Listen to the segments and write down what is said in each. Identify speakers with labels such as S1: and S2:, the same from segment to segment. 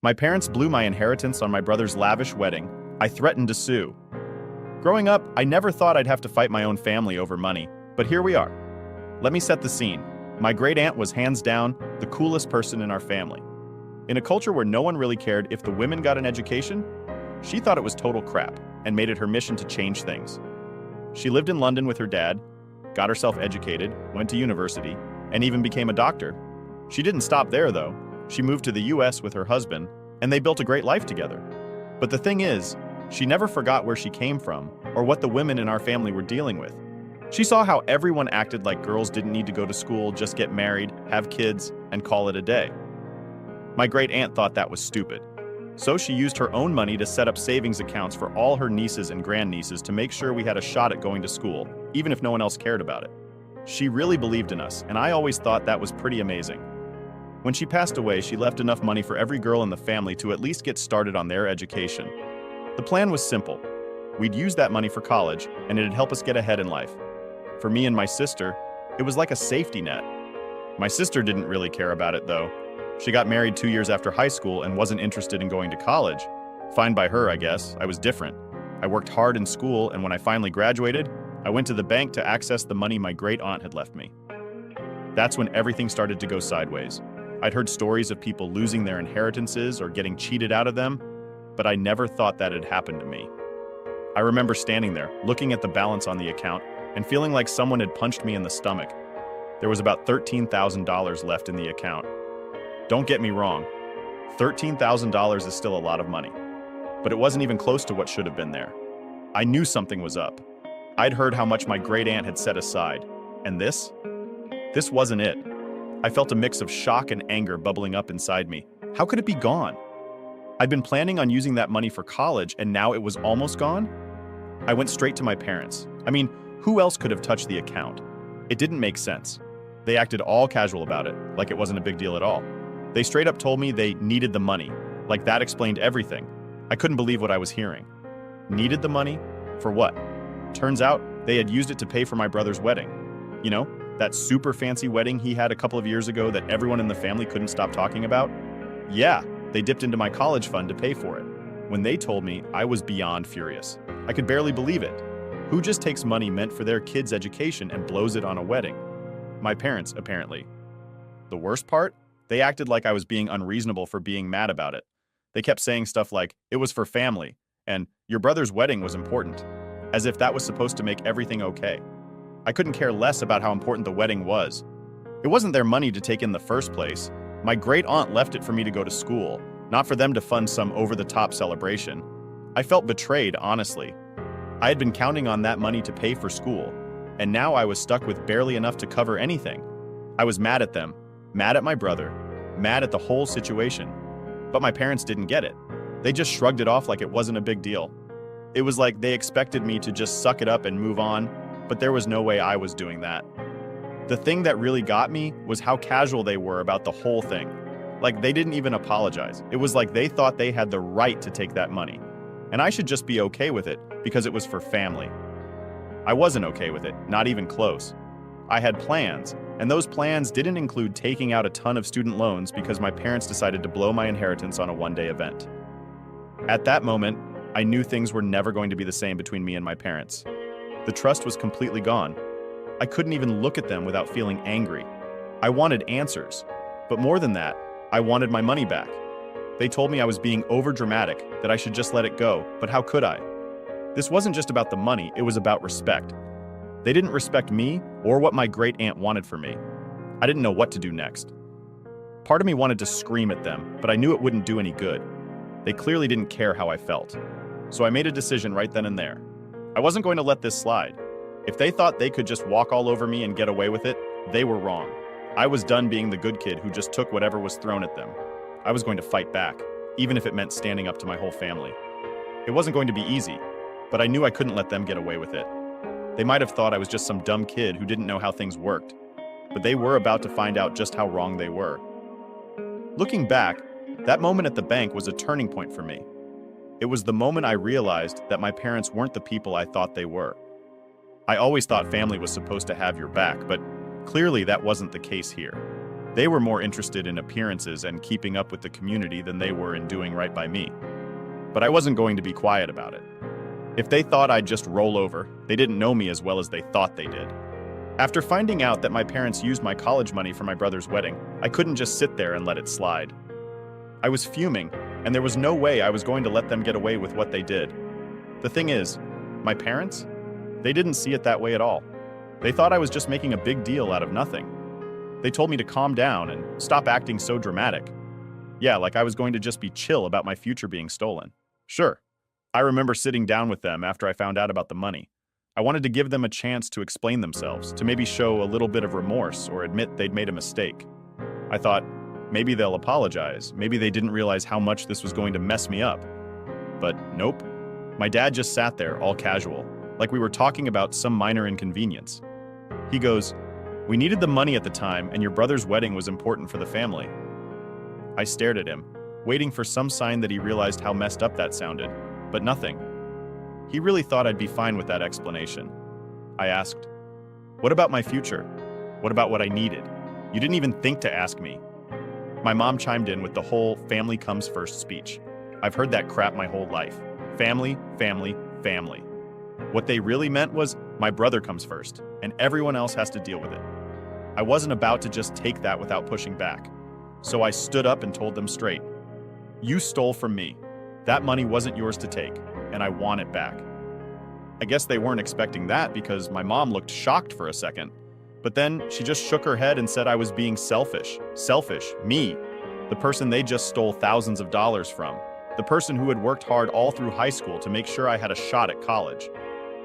S1: My parents blew my inheritance on my brother's lavish wedding. I threatened to sue. Growing up, I never thought I'd have to fight my own family over money, but here we are. Let me set the scene. My great-aunt was hands down the coolest person in our family. In a culture where no one really cared if the women got an education, she thought it was total crap and made it her mission to change things. She lived in London with her dad, got herself educated, went to university, and even became a doctor. She didn't stop there, though. She moved to the US with her husband, and they built a great life together. But the thing is, she never forgot where she came from or what the women in our family were dealing with. She saw how everyone acted like girls didn't need to go to school, just get married, have kids, and call it a day. My great-aunt thought that was stupid. So she used her own money to set up savings accounts for all her nieces and grandnieces to make sure we had a shot at going to school, even if no one else cared about it. She really believed in us, and I always thought that was pretty amazing. When she passed away, she left enough money for every girl in the family to at least get started on their education. The plan was simple. We'd use that money for college, and it'd help us get ahead in life. For me and my sister, it was like a safety net. My sister didn't really care about it, though. She got married 2 years after high school and wasn't interested in going to college. Fine by her, I guess. I was different. I worked hard in school, and when I finally graduated, I went to the bank to access the money my great-aunt had left me. That's when everything started to go sideways. I'd heard stories of people losing their inheritances or getting cheated out of them, but I never thought that had happened to me. I remember standing there, looking at the balance on the account, and feeling like someone had punched me in the stomach. There was about $13,000 left in the account. Don't get me wrong, $13,000 is still a lot of money, but it wasn't even close to what should have been there. I knew something was up. I'd heard how much my great-aunt had set aside, and this wasn't it. I felt a mix of shock and anger bubbling up inside me. How could it be gone? I'd been planning on using that money for college, and now it was almost gone? I went straight to my parents. I mean, who else could have touched the account? It didn't make sense. They acted all casual about it, like it wasn't a big deal at all. They straight up told me they needed the money, like that explained everything. I couldn't believe what I was hearing. Needed the money? For what? Turns out, they had used it to pay for my brother's wedding. You know, that super fancy wedding he had a couple of years ago that everyone in the family couldn't stop talking about? Yeah, they dipped into my college fund to pay for it. When they told me, I was beyond furious. I could barely believe it. Who just takes money meant for their kids' education and blows it on a wedding? My parents, apparently. The worst part? They acted like I was being unreasonable for being mad about it. They kept saying stuff like, it was for family, and your brother's wedding was important, as if that was supposed to make everything okay. I couldn't care less about how important the wedding was. It wasn't their money to take in the first place. My great-aunt left it for me to go to school, not for them to fund some over-the-top celebration. I felt betrayed, honestly. I had been counting on that money to pay for school, and now I was stuck with barely enough to cover anything. I was mad at them, mad at my brother, mad at the whole situation. But my parents didn't get it. They just shrugged it off like it wasn't a big deal. It was like they expected me to just suck it up and move on, but there was no way I was doing that. The thing that really got me was how casual they were about the whole thing. Like they didn't even apologize. It was like they thought they had the right to take that money, and I should just be okay with it because it was for family. I wasn't okay with it, not even close. I had plans, and those plans didn't include taking out a ton of student loans because my parents decided to blow my inheritance on a one-day event. At that moment, I knew things were never going to be the same between me and my parents. The trust was completely gone. I couldn't even look at them without feeling angry. I wanted answers, but more than that, I wanted my money back. They told me I was being overdramatic, that I should just let it go, but how could I? This wasn't just about the money, it was about respect. They didn't respect me or what my great-aunt wanted for me. I didn't know what to do next. Part of me wanted to scream at them, but I knew it wouldn't do any good. They clearly didn't care how I felt. So I made a decision right then and there. I wasn't going to let this slide. If they thought they could just walk all over me and get away with it, they were wrong. I was done being the good kid who just took whatever was thrown at them. I was going to fight back, even if it meant standing up to my whole family. It wasn't going to be easy, but I knew I couldn't let them get away with it. They might have thought I was just some dumb kid who didn't know how things worked, but they were about to find out just how wrong they were. Looking back, that moment at the bank was a turning point for me. It was the moment I realized that my parents weren't the people I thought they were. I always thought family was supposed to have your back, but clearly that wasn't the case here. They were more interested in appearances and keeping up with the community than they were in doing right by me. But I wasn't going to be quiet about it. If they thought I'd just roll over, they didn't know me as well as they thought they did. After finding out that my parents used my college money for my brother's wedding, I couldn't just sit there and let it slide. I was fuming, and there was no way I was going to let them get away with what they did. The thing is, my parents? They didn't see it that way at all. They thought I was just making a big deal out of nothing. They told me to calm down and stop acting so dramatic. Yeah, like I was going to just be chill about my future being stolen. Sure. I remember sitting down with them after I found out about the money. I wanted to give them a chance to explain themselves, to maybe show a little bit of remorse or admit they'd made a mistake. I thought, maybe they'll apologize. Maybe they didn't realize how much this was going to mess me up. But nope. My dad just sat there, all casual, like we were talking about some minor inconvenience. He goes, "We needed the money at the time, and your brother's wedding was important for the family." I stared at him, waiting for some sign that he realized how messed up that sounded, but nothing. He really thought I'd be fine with that explanation. I asked, "What about my future? What about what I needed? You didn't even think to ask me." My mom chimed in with the whole family comes first speech. I've heard that crap my whole life. Family, family, family. What they really meant was my brother comes first, and everyone else has to deal with it. I wasn't about to just take that without pushing back. So I stood up and told them straight. You stole from me. That money wasn't yours to take, and I want it back. I guess they weren't expecting that because my mom looked shocked for a second. But then she just shook her head and said I was being selfish. Selfish, me, the person they just stole thousands of dollars from. The person who had worked hard all through high school to make sure I had a shot at college.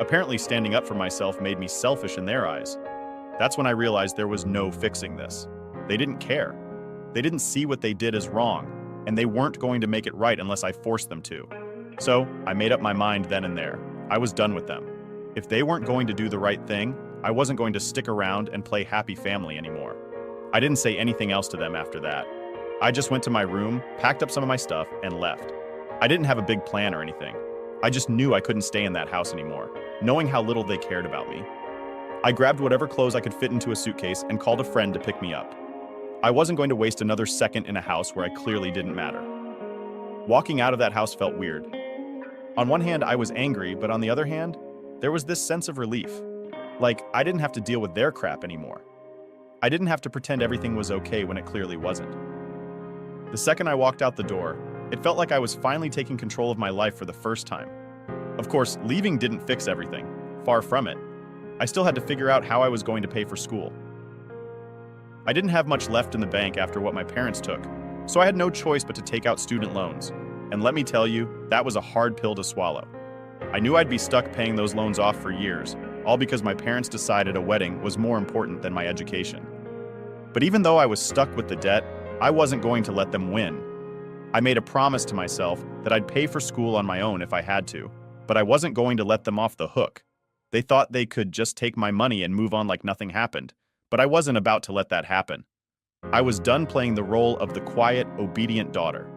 S1: Apparently standing up for myself made me selfish in their eyes. That's when I realized there was no fixing this. They didn't care. They didn't see what they did as wrong, and they weren't going to make it right unless I forced them to. So I made up my mind then and there. I was done with them. If they weren't going to do the right thing, I wasn't going to stick around and play happy family anymore. I didn't say anything else to them after that. I just went to my room, packed up some of my stuff, and left. I didn't have a big plan or anything. I just knew I couldn't stay in that house anymore, knowing how little they cared about me. I grabbed whatever clothes I could fit into a suitcase and called a friend to pick me up. I wasn't going to waste another second in a house where I clearly didn't matter. Walking out of that house felt weird. On one hand, I was angry, but on the other hand, there was this sense of relief. Like, I didn't have to deal with their crap anymore. I didn't have to pretend everything was okay when it clearly wasn't. The second I walked out the door, it felt like I was finally taking control of my life for the first time. Of course, leaving didn't fix everything. Far from it. I still had to figure out how I was going to pay for school. I didn't have much left in the bank after what my parents took, so I had no choice but to take out student loans. And let me tell you, that was a hard pill to swallow. I knew I'd be stuck paying those loans off for years, all because my parents decided a wedding was more important than my education. But even though I was stuck with the debt, I wasn't going to let them win. I made a promise to myself that I'd pay for school on my own if I had to, but I wasn't going to let them off the hook. They thought they could just take my money and move on like nothing happened, but I wasn't about to let that happen. I was done playing the role of the quiet, obedient daughter.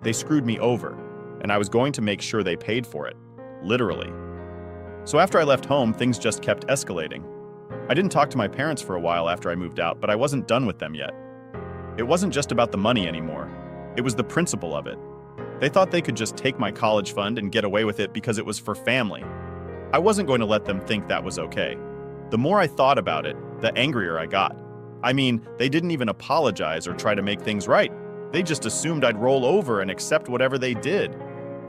S1: They screwed me over, and I was going to make sure they paid for it, literally. So after I left home, things just kept escalating. I didn't talk to my parents for a while after I moved out, but I wasn't done with them yet. It wasn't just about the money anymore. It was the principle of it. They thought they could just take my college fund and get away with it because it was for family. I wasn't going to let them think that was okay. The more I thought about it, the angrier I got. I mean, they didn't even apologize or try to make things right. They just assumed I'd roll over and accept whatever they did.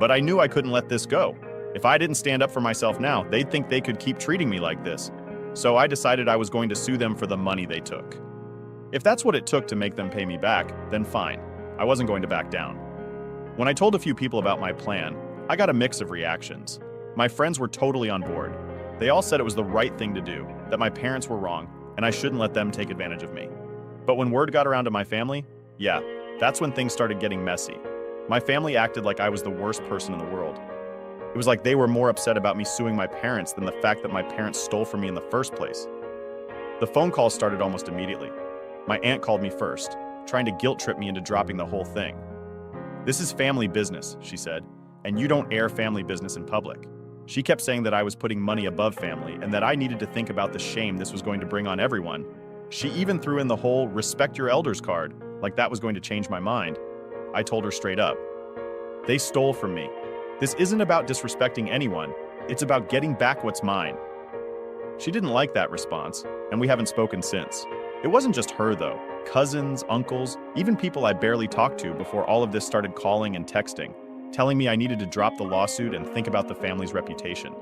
S1: But I knew I couldn't let this go. If I didn't stand up for myself now, they'd think they could keep treating me like this. So I decided I was going to sue them for the money they took. If that's what it took to make them pay me back, then fine. I wasn't going to back down. When I told a few people about my plan, I got a mix of reactions. My friends were totally on board. They all said it was the right thing to do, that my parents were wrong, and I shouldn't let them take advantage of me. But when word got around to my family, yeah, that's when things started getting messy. My family acted like I was the worst person in the world. It was like they were more upset about me suing my parents than the fact that my parents stole from me in the first place. The phone calls started almost immediately. My aunt called me first, trying to guilt trip me into dropping the whole thing. "This is family business," she said, "and you don't air family business in public." She kept saying that I was putting money above family and that I needed to think about the shame this was going to bring on everyone. She even threw in the whole respect your elders card, like that was going to change my mind. I told her straight up, they stole from me. This isn't about disrespecting anyone, it's about getting back what's mine. She didn't like that response, and we haven't spoken since. It wasn't just her though. Cousins, uncles, even people I barely talked to before all of this started calling and texting, telling me I needed to drop the lawsuit and think about the family's reputation.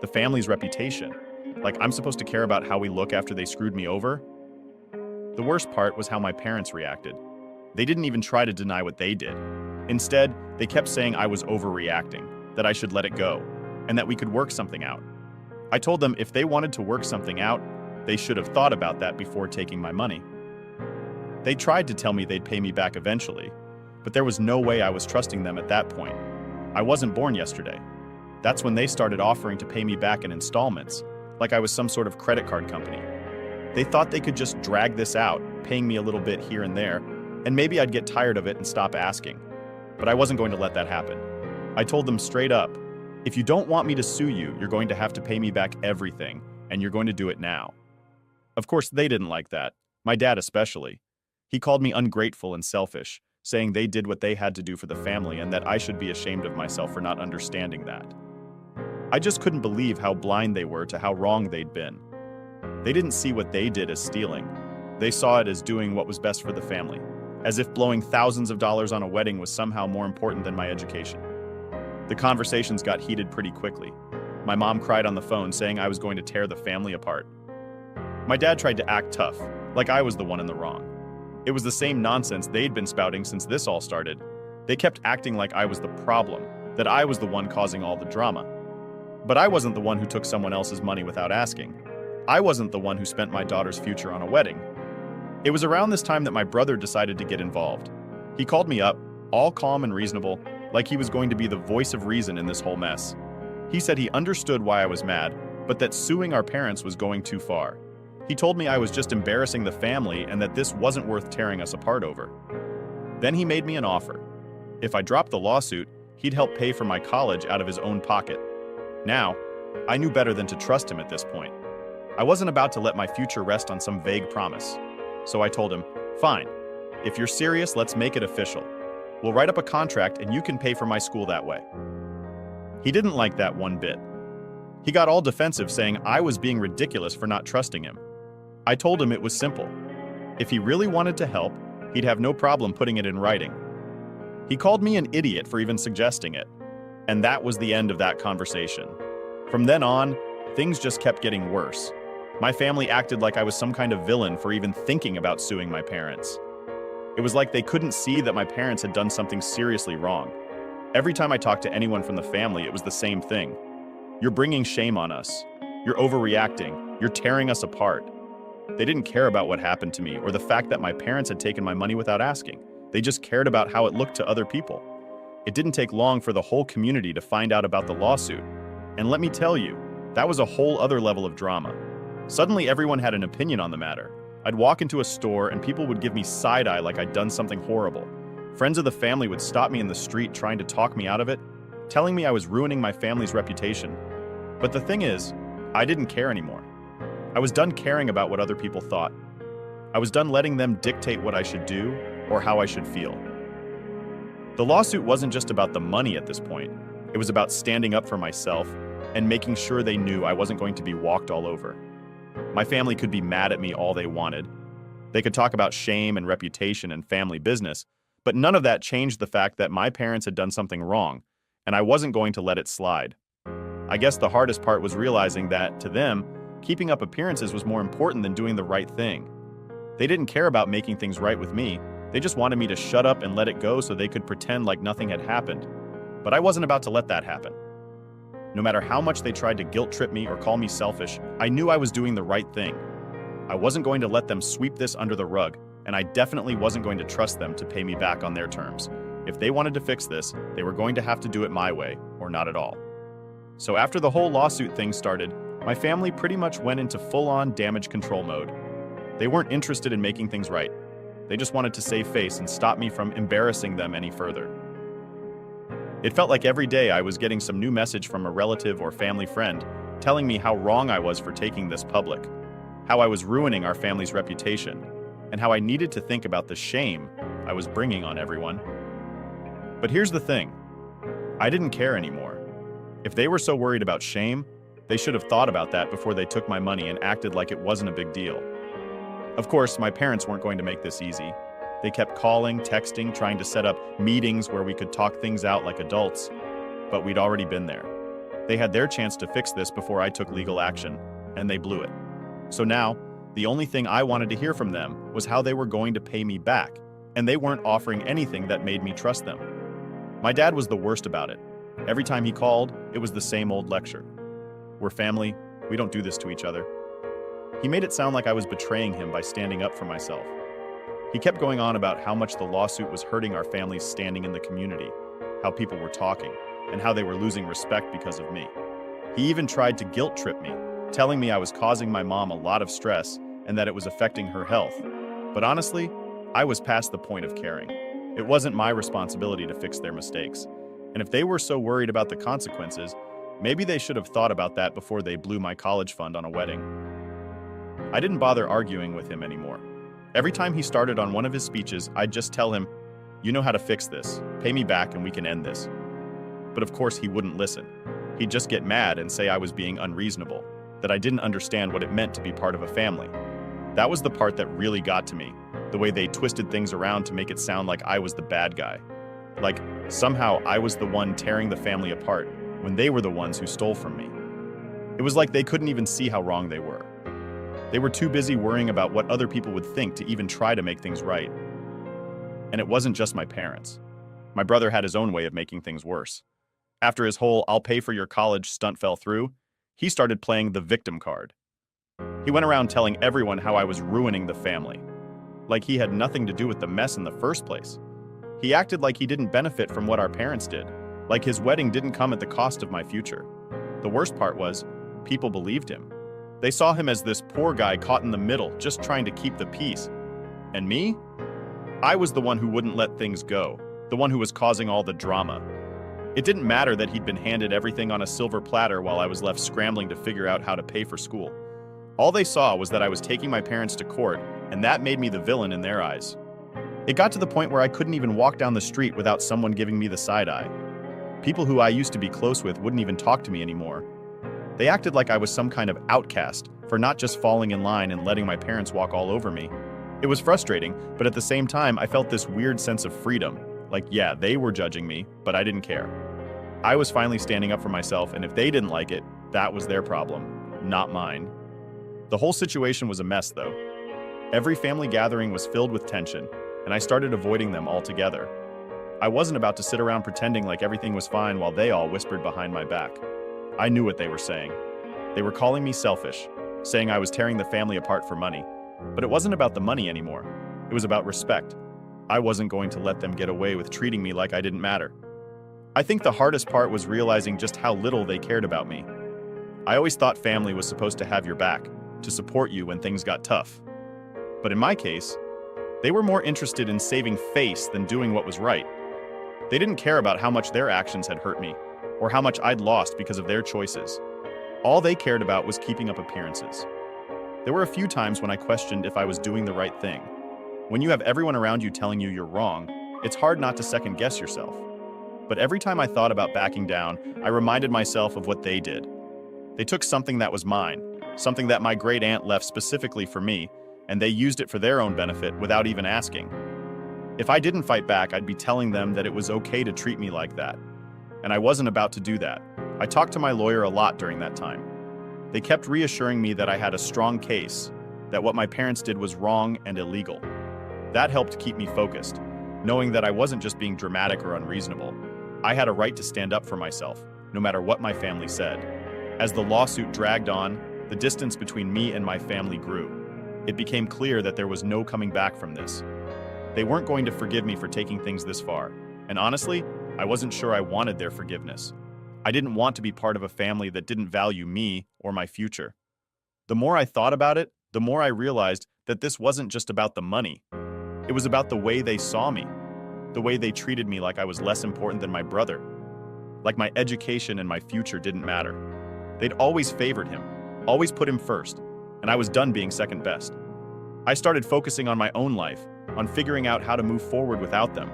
S1: The family's reputation? Like I'm supposed to care about how we look after they screwed me over? The worst part was how my parents reacted. They didn't even try to deny what they did. Instead, they kept saying I was overreacting, that I should let it go, and that we could work something out. I told them if they wanted to work something out, they should have thought about that before taking my money. They tried to tell me they'd pay me back eventually, but there was no way I was trusting them at that point. I wasn't born yesterday. That's when they started offering to pay me back in installments, like I was some sort of credit card company. They thought they could just drag this out, paying me a little bit here and there, and maybe I'd get tired of it and stop asking. But I wasn't going to let that happen. I told them straight up, if you don't want me to sue you, you're going to have to pay me back everything, and you're going to do it now. Of course, they didn't like that, my dad especially. He called me ungrateful and selfish, saying they did what they had to do for the family and that I should be ashamed of myself for not understanding that. I just couldn't believe how blind they were to how wrong they'd been. They didn't see what they did as stealing. They saw it as doing what was best for the family, as if blowing thousands of dollars on a wedding was somehow more important than my education. The conversations got heated pretty quickly. My mom cried on the phone saying I was going to tear the family apart. My dad tried to act tough, like I was the one in the wrong. It was the same nonsense they'd been spouting since this all started. They kept acting like I was the problem, that I was the one causing all the drama. But I wasn't the one who took someone else's money without asking. I wasn't the one who spent my daughter's future on a wedding. It was around this time that my brother decided to get involved. He called me up, all calm and reasonable, like he was going to be the voice of reason in this whole mess. He said he understood why I was mad, but that suing our parents was going too far. He told me I was just embarrassing the family and that this wasn't worth tearing us apart over. Then he made me an offer. If I dropped the lawsuit, he'd help pay for my college out of his own pocket. Now, I knew better than to trust him at this point. I wasn't about to let my future rest on some vague promise. So I told him, fine, if you're serious, let's make it official. We'll write up a contract and you can pay for my school that way. He didn't like that one bit. He got all defensive saying I was being ridiculous for not trusting him. I told him it was simple. If he really wanted to help, he'd have no problem putting it in writing. He called me an idiot for even suggesting it. And that was the end of that conversation. From then on, things just kept getting worse. My family acted like I was some kind of villain for even thinking about suing my parents. It was like they couldn't see that my parents had done something seriously wrong. Every time I talked to anyone from the family, it was the same thing. You're bringing shame on us. You're overreacting. You're tearing us apart. They didn't care about what happened to me or the fact that my parents had taken my money without asking. They just cared about how it looked to other people. It didn't take long for the whole community to find out about the lawsuit. And let me tell you, that was a whole other level of drama. Suddenly everyone had an opinion on the matter. I'd walk into a store and people would give me side-eye like I'd done something horrible. Friends of the family would stop me in the street trying to talk me out of it, telling me I was ruining my family's reputation. But the thing is, I didn't care anymore. I was done caring about what other people thought. I was done letting them dictate what I should do or how I should feel. The lawsuit wasn't just about the money at this point. It was about standing up for myself and making sure they knew I wasn't going to be walked all over. My family could be mad at me all they wanted. They could talk about shame and reputation and family business, but none of that changed the fact that my parents had done something wrong, and I wasn't going to let it slide. I guess the hardest part was realizing that, to them, keeping up appearances was more important than doing the right thing. They didn't care about making things right with me. They just wanted me to shut up and let it go so they could pretend like nothing had happened. But I wasn't about to let that happen. No matter how much they tried to guilt-trip me or call me selfish, I knew I was doing the right thing. I wasn't going to let them sweep this under the rug, and I definitely wasn't going to trust them to pay me back on their terms. If they wanted to fix this, they were going to have to do it my way, or not at all. So after the whole lawsuit thing started, my family pretty much went into full-on damage control mode. They weren't interested in making things right. They just wanted to save face and stop me from embarrassing them any further. It felt like every day I was getting some new message from a relative or family friend telling me how wrong I was for taking this public. how I was ruining our family's reputation, and how I needed to think about the shame I was bringing on everyone. But here's the thing. I didn't care anymore. If they were so worried about shame, they should have thought about that before they took my money and acted like it wasn't a big deal. Of course, my parents weren't going to make this easy. They kept calling, texting, trying to set up meetings where we could talk things out like adults, but we'd already been there. They had their chance to fix this before I took legal action, and they blew it. So now, the only thing I wanted to hear from them was how they were going to pay me back, and they weren't offering anything that made me trust them. My dad was the worst about it. Every time he called, it was the same old lecture. We're family, we don't do this to each other. He made it sound like I was betraying him by standing up for myself. He kept going on about how much the lawsuit was hurting our family's standing in the community, how people were talking, and how they were losing respect because of me. He even tried to guilt trip me, telling me I was causing my mom a lot of stress and that it was affecting her health. But honestly, I was past the point of caring. It wasn't my responsibility to fix their mistakes. And if they were so worried about the consequences, maybe they should have thought about that before they blew my college fund on a wedding. I didn't bother arguing with him anymore. Every time he started on one of his speeches, I'd just tell him, "You know how to fix this. Pay me back and we can end this." But of course he wouldn't listen. He'd just get mad and say I was being unreasonable, that I didn't understand what it meant to be part of a family. That was the part that really got to me, the way they twisted things around to make it sound like I was the bad guy. Like, somehow I was the one tearing the family apart when they were the ones who stole from me. It was like they couldn't even see how wrong they were. They were too busy worrying about what other people would think to even try to make things right. And it wasn't just my parents. My brother had his own way of making things worse. After his whole "I'll pay for your college" stunt fell through, he started playing the victim card. He went around telling everyone how I was ruining the family, like he had nothing to do with the mess in the first place. He acted like he didn't benefit from what our parents did, like his wedding didn't come at the cost of my future. The worst part was, people believed him. They saw him as this poor guy caught in the middle, just trying to keep the peace. And me? I was the one who wouldn't let things go, the one who was causing all the drama. It didn't matter that he'd been handed everything on a silver platter while I was left scrambling to figure out how to pay for school. All they saw was that I was taking my parents to court, and that made me the villain in their eyes. It got to the point where I couldn't even walk down the street without someone giving me the side eye. People who I used to be close with wouldn't even talk to me anymore. They acted like I was some kind of outcast for not just falling in line and letting my parents walk all over me. It was frustrating, but at the same time, I felt this weird sense of freedom. Like, yeah, they were judging me, but I didn't care. I was finally standing up for myself, and if they didn't like it, that was their problem, not mine. The whole situation was a mess, though. Every family gathering was filled with tension, and I started avoiding them altogether. I wasn't about to sit around pretending like everything was fine while they all whispered behind my back. I knew what they were saying. They were calling me selfish, saying I was tearing the family apart for money. But it wasn't about the money anymore. It was about respect. I wasn't going to let them get away with treating me like I didn't matter. I think the hardest part was realizing just how little they cared about me. I always thought family was supposed to have your back, to support you when things got tough. But in my case, they were more interested in saving face than doing what was right. They didn't care about how much their actions had hurt me, or how much I'd lost because of their choices. All they cared about was keeping up appearances. There were a few times when I questioned if I was doing the right thing. When you have everyone around you telling you you're wrong, it's hard not to second guess yourself. But every time I thought about backing down, I reminded myself of what they did. They took something that was mine, something that my great aunt left specifically for me, and they used it for their own benefit without even asking. If I didn't fight back, I'd be telling them that it was okay to treat me like that. And I wasn't about to do that. I talked to my lawyer a lot during that time. They kept reassuring me that I had a strong case, that what my parents did was wrong and illegal. That helped keep me focused, knowing that I wasn't just being dramatic or unreasonable. I had a right to stand up for myself, no matter what my family said. As the lawsuit dragged on, the distance between me and my family grew. It became clear that there was no coming back from this. They weren't going to forgive me for taking things this far, and honestly, I wasn't sure I wanted their forgiveness. I didn't want to be part of a family that didn't value me or my future. The more I thought about it, the more I realized that this wasn't just about the money. It was about the way they saw me, the way they treated me like I was less important than my brother, like my education and my future didn't matter. They'd always favored him, always put him first, and I was done being second best. I started focusing on my own life, on figuring out how to move forward without them.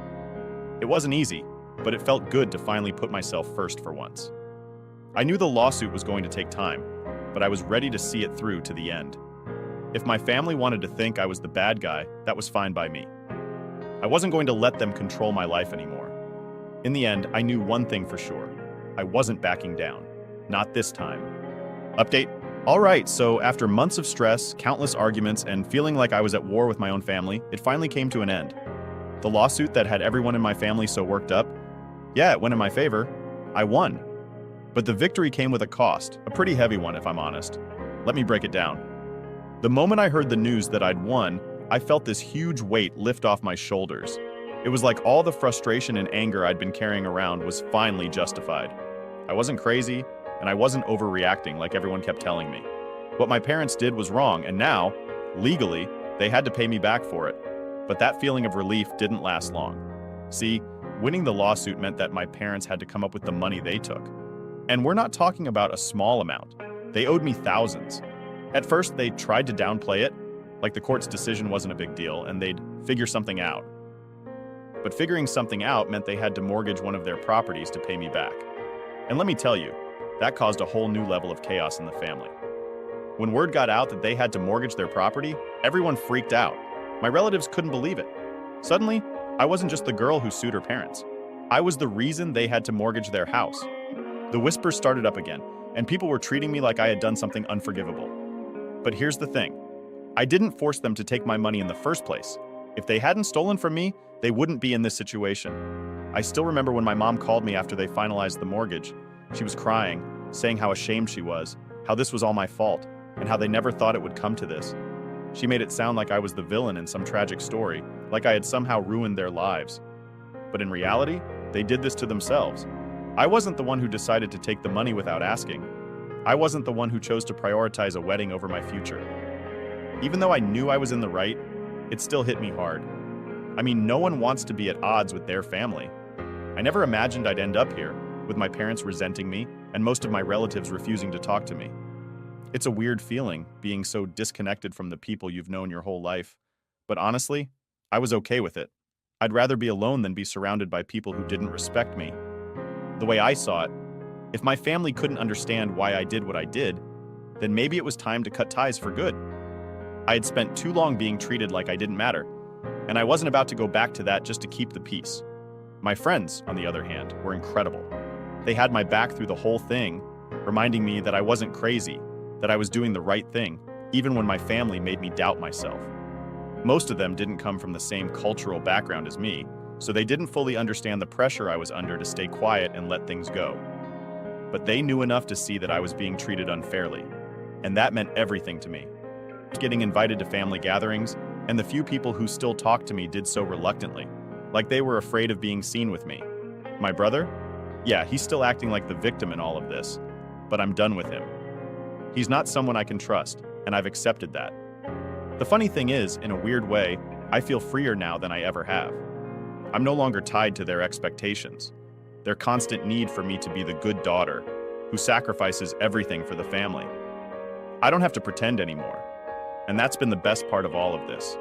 S1: It wasn't easy, but it felt good to finally put myself first for once. I knew the lawsuit was going to take time, but I was ready to see it through to the end. If my family wanted to think I was the bad guy, that was fine by me. I wasn't going to let them control my life anymore. In the end, I knew one thing for sure. I wasn't backing down. Not this time. Update. All right, so after months of stress, countless arguments, and feeling like I was at war with my own family, it finally came to an end. The lawsuit that had everyone in my family so worked up, yeah, it went in my favor. I won. But the victory came with a cost, a pretty heavy one if I'm honest. Let me break it down. The moment I heard the news that I'd won, I felt this huge weight lift off my shoulders. It was like all the frustration and anger I'd been carrying around was finally justified. I wasn't crazy, and I wasn't overreacting like everyone kept telling me. What my parents did was wrong, and now, legally, they had to pay me back for it. But that feeling of relief didn't last long. See, winning the lawsuit meant that my parents had to come up with the money they took. And we're not talking about a small amount. They owed me thousands. At first, they tried to downplay it, like the court's decision wasn't a big deal, and they'd figure something out. But figuring something out meant they had to mortgage one of their properties to pay me back. And let me tell you, that caused a whole new level of chaos in the family. When word got out that they had to mortgage their property, everyone freaked out. My relatives couldn't believe it. Suddenly, I wasn't just the girl who sued her parents. I was the reason they had to mortgage their house. The whispers started up again, and people were treating me like I had done something unforgivable. But here's the thing. I didn't force them to take my money in the first place. If they hadn't stolen from me, they wouldn't be in this situation. I still remember when my mom called me after they finalized the mortgage. She was crying, saying how ashamed she was, how this was all my fault, and how they never thought it would come to this. She made it sound like I was the villain in some tragic story, like I had somehow ruined their lives. But in reality, they did this to themselves. I wasn't the one who decided to take the money without asking. I wasn't the one who chose to prioritize a wedding over my future. Even though I knew I was in the right, it still hit me hard. I mean, no one wants to be at odds with their family. I never imagined I'd end up here, with my parents resenting me and most of my relatives refusing to talk to me. It's a weird feeling, being so disconnected from the people you've known your whole life. But honestly, I was okay with it. I'd rather be alone than be surrounded by people who didn't respect me. The way I saw it, if my family couldn't understand why I did what I did, then maybe it was time to cut ties for good. I had spent too long being treated like I didn't matter, and I wasn't about to go back to that just to keep the peace. My friends, on the other hand, were incredible. They had my back through the whole thing, reminding me that I wasn't crazy, that I was doing the right thing, even when my family made me doubt myself. Most of them didn't come from the same cultural background as me, so they didn't fully understand the pressure I was under to stay quiet and let things go. But they knew enough to see that I was being treated unfairly, and that meant everything to me. Getting invited to family gatherings, and the few people who still talked to me did so reluctantly, like they were afraid of being seen with me. My brother? Yeah, he's still acting like the victim in all of this, but I'm done with him. He's not someone I can trust, and I've accepted that. The funny thing is, in a weird way, I feel freer now than I ever have. I'm no longer tied to their expectations, their constant need for me to be the good daughter, who sacrifices everything for the family. I don't have to pretend anymore, and that's been the best part of all of this.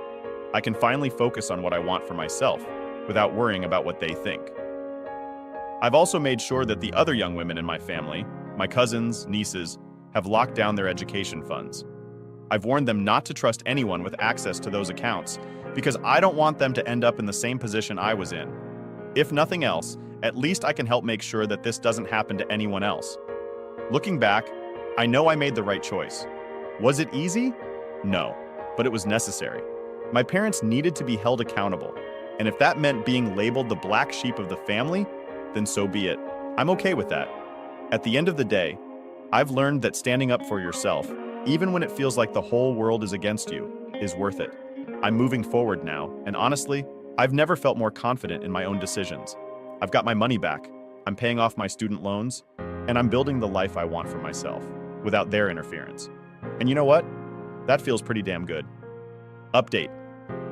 S1: I can finally focus on what I want for myself, without worrying about what they think. I've also made sure that the other young women in my family, my cousins, nieces, have locked down their education funds. I've warned them not to trust anyone with access to those accounts because I don't want them to end up in the same position I was in. If nothing else, at least I can help make sure that this doesn't happen to anyone else. Looking back, I know I made the right choice. Was it easy? No, but it was necessary. My parents needed to be held accountable, and if that meant being labeled the black sheep of the family, then so be it. I'm okay with that. At the end of the day, I've learned that standing up for yourself, even when it feels like the whole world is against you, is worth it. I'm moving forward now, and honestly, I've never felt more confident in my own decisions. I've got my money back, I'm paying off my student loans, and I'm building the life I want for myself, without their interference. And you know what? That feels pretty damn good. Update.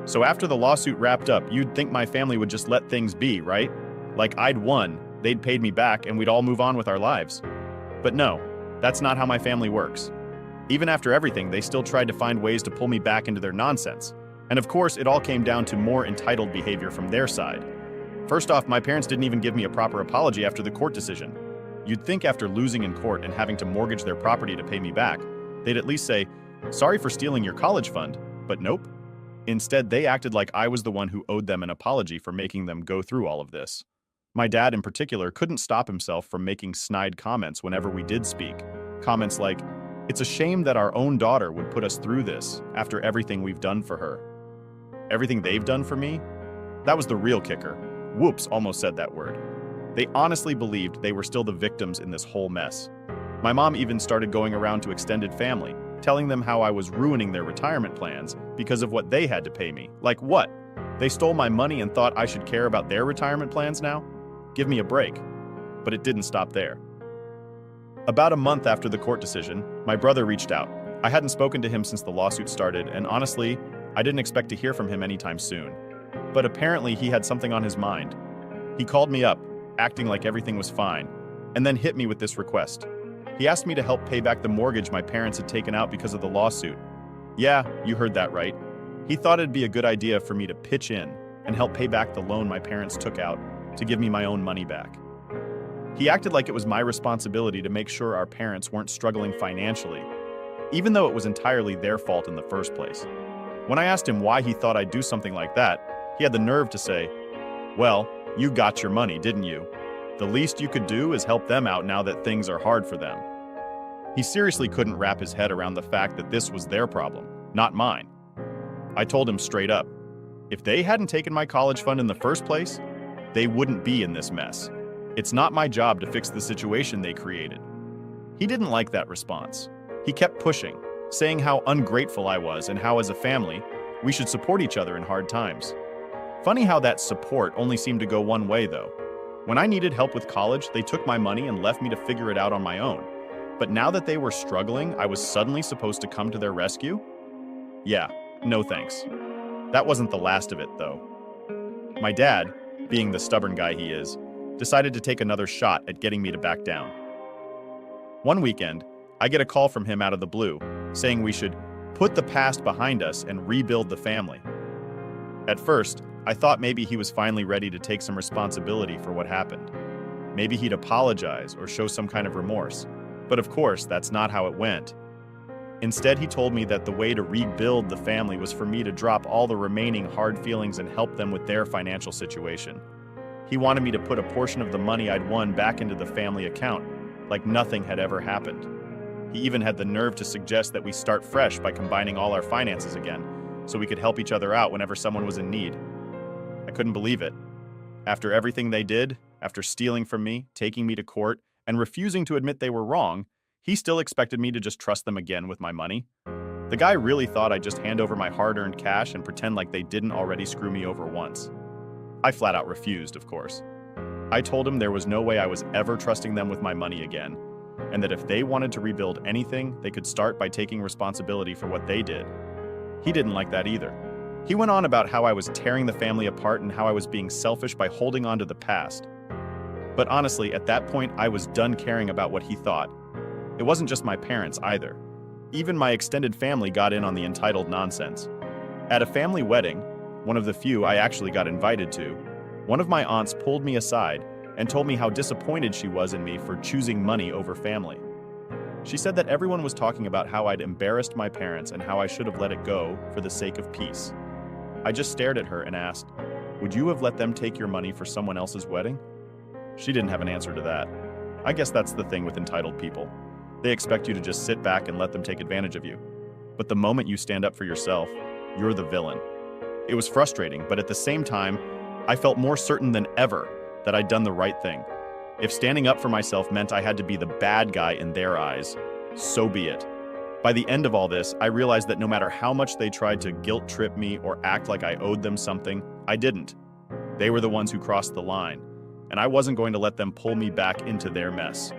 S1: So after the lawsuit wrapped up, you'd think my family would just let things be, right? Like I'd won, they'd paid me back, and we'd all move on with our lives. But no, that's not how my family works. Even after everything, they still tried to find ways to pull me back into their nonsense. And of course, it all came down to more entitled behavior from their side. First off, my parents didn't even give me a proper apology after the court decision. You'd think after losing in court and having to mortgage their property to pay me back, they'd at least say, "Sorry for stealing your college fund," but nope. Instead, they acted like I was the one who owed them an apology for making them go through all of this. My dad, in particular, couldn't stop himself from making snide comments whenever we did speak. Comments like, "It's a shame that our own daughter would put us through this after everything we've done for her." Everything they've done for me? That was the real kicker. Whoops, almost said that word. They honestly believed they were still the victims in this whole mess. My mom even started going around to extended family, telling them how I was ruining their retirement plans because of what they had to pay me. Like what? They stole my money and thought I should care about their retirement plans now? Give me a break. But it didn't stop there. About a month after the court decision, my brother reached out. I hadn't spoken to him since the lawsuit started, and honestly, I didn't expect to hear from him anytime soon. But apparently he had something on his mind. He called me up, acting like everything was fine, and then hit me with this request. He asked me to help pay back the mortgage my parents had taken out because of the lawsuit. Yeah, you heard that right. He thought it'd be a good idea for me to pitch in and help pay back the loan my parents took out to give me my own money back. He acted like it was my responsibility to make sure our parents weren't struggling financially, even though it was entirely their fault in the first place. When I asked him why he thought I'd do something like that, he had the nerve to say, "Well, you got your money, didn't you? The least you could do is help them out now that things are hard for them." He seriously couldn't wrap his head around the fact that this was their problem, not mine. I told him straight up, if they hadn't taken my college fund in the first place, they wouldn't be in this mess. It's not my job to fix the situation they created. He didn't like that response. He kept pushing, saying how ungrateful I was and how, as a family, we should support each other in hard times. Funny how that support only seemed to go one way, though. When I needed help with college, they took my money and left me to figure it out on my own. But now that they were struggling, I was suddenly supposed to come to their rescue? Yeah, no thanks. That wasn't the last of it, though. My dad, being the stubborn guy he is, decided to take another shot at getting me to back down. One weekend, I get a call from him out of the blue, saying we should put the past behind us and rebuild the family. At first, I thought maybe he was finally ready to take some responsibility for what happened. Maybe he'd apologize or show some kind of remorse. But of course, that's not how it went. Instead, he told me that the way to rebuild the family was for me to drop all the remaining hard feelings and help them with their financial situation. He wanted me to put a portion of the money I'd won back into the family account, like nothing had ever happened. He even had the nerve to suggest that we start fresh by combining all our finances again, so we could help each other out whenever someone was in need. I couldn't believe it. After everything they did, after stealing from me, taking me to court, and refusing to admit they were wrong, he still expected me to just trust them again with my money. The guy really thought I'd just hand over my hard-earned cash and pretend like they didn't already screw me over once. I flat out refused, of course. I told him there was no way I was ever trusting them with my money again, and that if they wanted to rebuild anything, they could start by taking responsibility for what they did. He didn't like that either. He went on about how I was tearing the family apart and how I was being selfish by holding on to the past. But honestly, at that point, I was done caring about what he thought. It wasn't just my parents either. Even my extended family got in on the entitled nonsense. At a family wedding, one of the few I actually got invited to, one of my aunts pulled me aside and told me how disappointed she was in me for choosing money over family. She said that everyone was talking about how I'd embarrassed my parents and how I should have let it go for the sake of peace. I just stared at her and asked, "Would you have let them take your money for someone else's wedding?" She didn't have an answer to that. I guess that's the thing with entitled people. They expect you to just sit back and let them take advantage of you. But the moment you stand up for yourself, you're the villain. It was frustrating, but at the same time, I felt more certain than ever that I'd done the right thing. If standing up for myself meant I had to be the bad guy in their eyes, so be it. By the end of all this, I realized that no matter how much they tried to guilt trip me or act like I owed them something, I didn't. They were the ones who crossed the line, and I wasn't going to let them pull me back into their mess.